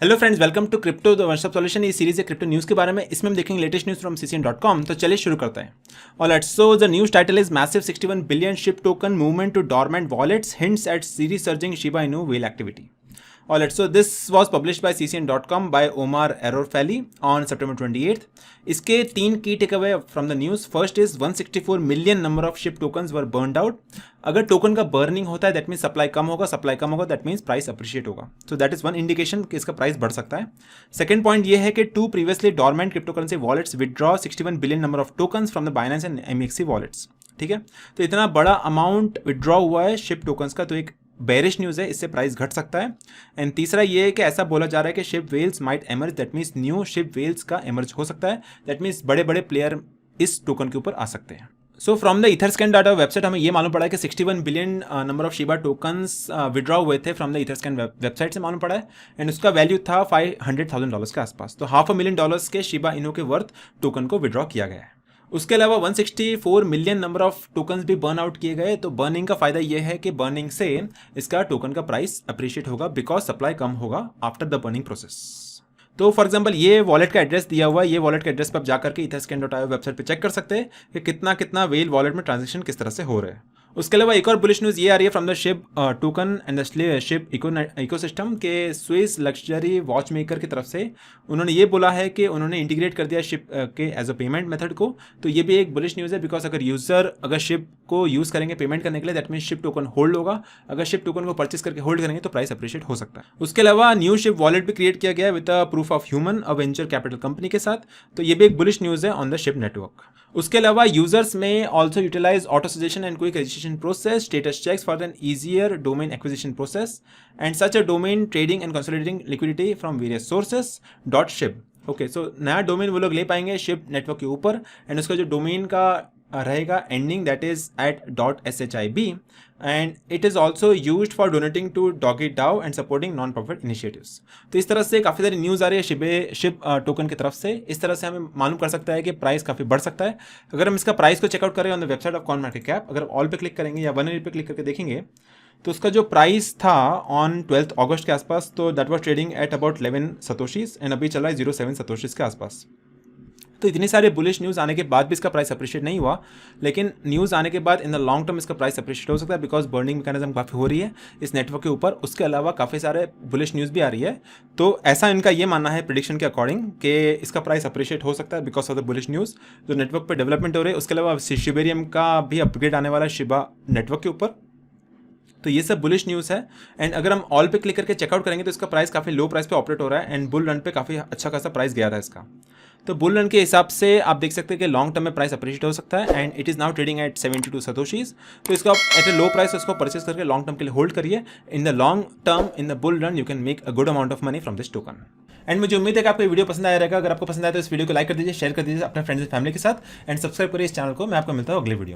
Hello friends, welcome to crypto the one stop solution. ये series है crypto news के बारे में। इसमें हम देखेंगे लेटेस्ट न्यूज़ फ्रॉम ccn.com। तो चलिए शुरू करते हैं। Alright, so the news title is massive 61 billion ship token movement to dormant wallets hints at series surging Shiba Inu whale activity. Alright, so this was published by ccn.com by Omar Errorfali on September 28th. इसके तीन की take away from the news. First is 164 million number of ship tokens were burned out. अगर token का burning होता है that means supply कम होगा, supply कम होगा that means price appreciate होगा। So that is one indication कि इसका प्राइस बढ़ सकता है। सेकंड पॉइंट ये है कि two previously dormant cryptocurrency wallets withdraw 61 billion number of tokens from the Binance and MXC wallets. ठीक है, तो इतना बड़ा अमाउंट विदड्रॉ हुआ है शिप टोकन्स का, तो एक बेरिश न्यूज़ है, इससे प्राइस घट सकता है। एंड तीसरा ये है कि ऐसा बोला जा रहा है कि ship whales might emerge, that means new ship whales का एमर्ज हो सकता है। दैट मीन्स बड़े बड़े प्लेयर इस टोकन के ऊपर आ सकते हैं। So from the Etherscan data website हमें ये मालूम पड़ा है कि 61 billion number of Shiba tokens withdraw हुए थे फ्रॉम द इथरस्कैन वेबसाइट से मालूम पड़ा है। एंड उसका वैल्यू था $500,000 के आसपास। तो $500,000 के शिबा इनो के वर्थ टोकन को विड्रॉ किया गया है। उसके अलावा 164 मिलियन नंबर ऑफ टोकन्स भी बर्न आउट किए गए। तो बर्निंग का फायदा यह है कि बर्निंग से इसका टोकन का प्राइस अप्रिशिएट होगा बिकॉज सप्लाई कम होगा आफ्टर द बर्निंग प्रोसेस। तो फॉर एग्जांपल ये वॉलेट का एड्रेस दिया हुआ है, ये वॉलेट का एड्रेस पर आप जाकर के etherscan.io वेबसाइट पे चेक कर सकते हैं कि कितना कितना वेल वॉलेट में ट्रांजेक्शन किस तरह से हो रहे हैं। उसके अलावा एक और बुलिश न्यूज़ ये आ रही है from the ship token and the ship ecosystem के स्विस लग्जरी वॉच मेकर की तरफ से उन्होंने ये बोला है कि उन्होंने इंटीग्रेट कर दिया शिप के एज अ पेमेंट मेथड को। तो ये भी एक बुलिश न्यूज़ है बिकॉज अगर यूज़र अगर शिप को यूज़ करेंगे पेमेंट करने के लिए that mean ship token hold होगा। अगर शिप टोकन को परचेस करके होल्ड करेंगे तो प्राइस अप्रिशिएट हो सकता है। उसके अलावा न्यू शिप वॉलेट भी क्रिएट किया गया है with proof of human a venture capital company के साथ। तो ये भी एक बुलिश न्यूज़ है ऑन द शिप नेटवर्क। उसके अलावा यूजर्स में also utilize auto suggestion and quick registration process status checks for an easier domain acquisition process and such a domain trading and consolidating liquidity from various sources dot ship. Okay, so नया domain वो लोग ले पाएंगे ship network के ऊपर। And उसका जो domain का रहेगा ending that is at .shib and it is also used for donating to DoggieDAO and supporting non profit initiatives. तो इस तरह से काफ़ी सारी न्यूज़ आ रही है शिप टोकन की तरफ से। इस तरह से हमें मालूम कर सकता है कि प्राइस काफ़ी बढ़ सकता है। अगर हम इसका प्राइस को चेकआउट करें on the website of CoinMarketCap, अगर ऑल पे क्लिक करेंगे या 1 पे क्लिक करके देखेंगे तो उसका जो प्राइस था ऑन 12 अगस्त के आसपास, तो that was trading at about 11 satoshis and अभी चला है 07 सतोशीज के आसपास। तो इतनी सारे बुलिश न्यूज़ आने के बाद भी इसका प्राइस अप्रिशिएट नहीं हुआ, लेकिन न्यूज़ आने के बाद इन द लॉन्ग टर्म इसका प्राइस अप्रिशिएट हो सकता है बिकॉज बर्निंग मैकेनिज्म काफ़ी हो रही है इस नेटवर्क के ऊपर। उसके अलावा काफ़ी सारे बुलिश न्यूज़ भी आ रही है। तो ऐसा इनका ये मानना है प्रिडिक्शन के अकॉर्डिंग कि इसका प्राइस अप्रिशिएट हो सकता है because of the bullish news जो नेटवर्क पर डेवलपमेंट हो रही है। उसके अलावा शिबेरियम का भी अपग्रेड आने वाला है शिबा नेटवर्क के ऊपर। तो ये सब बुलिश न्यूज़ है। एंड अगर हम ऑल पे क्लिक करके चेकआउट करेंगे तो इसका प्राइस काफ़ी लो प्राइस पे ऑपरेट हो रहा है एंड बुल रन पे काफ़ी अच्छा खासा प्राइस गया था इसका। तो बुल रन के हिसाब से आप देख सकते हैं कि लॉन्ग टर्म में प्राइस अप्रिशिएट हो सकता है and it is now trading at 72 satoshis. तो इसको आप एट ए लो प्राइस उसको परचेस करके लॉन्ग टर्म के लिए होल्ड करिए। In the long term in the bull run you can make a good amount of money from this token. And मुझे उम्मीद है कि आपको ये वीडियो पसंद आया रहेगा। अगर आपको पसंद आया तो इस वीडियो को लाइक कर दीजिए, शेयर कर दीजिए अपने फ्रेंड्स एंड फैमिली के साथ एंड सब्सक्राइब करिए इस चैनल को। मैं आपको मिलता हूँ अगले वीडियो में।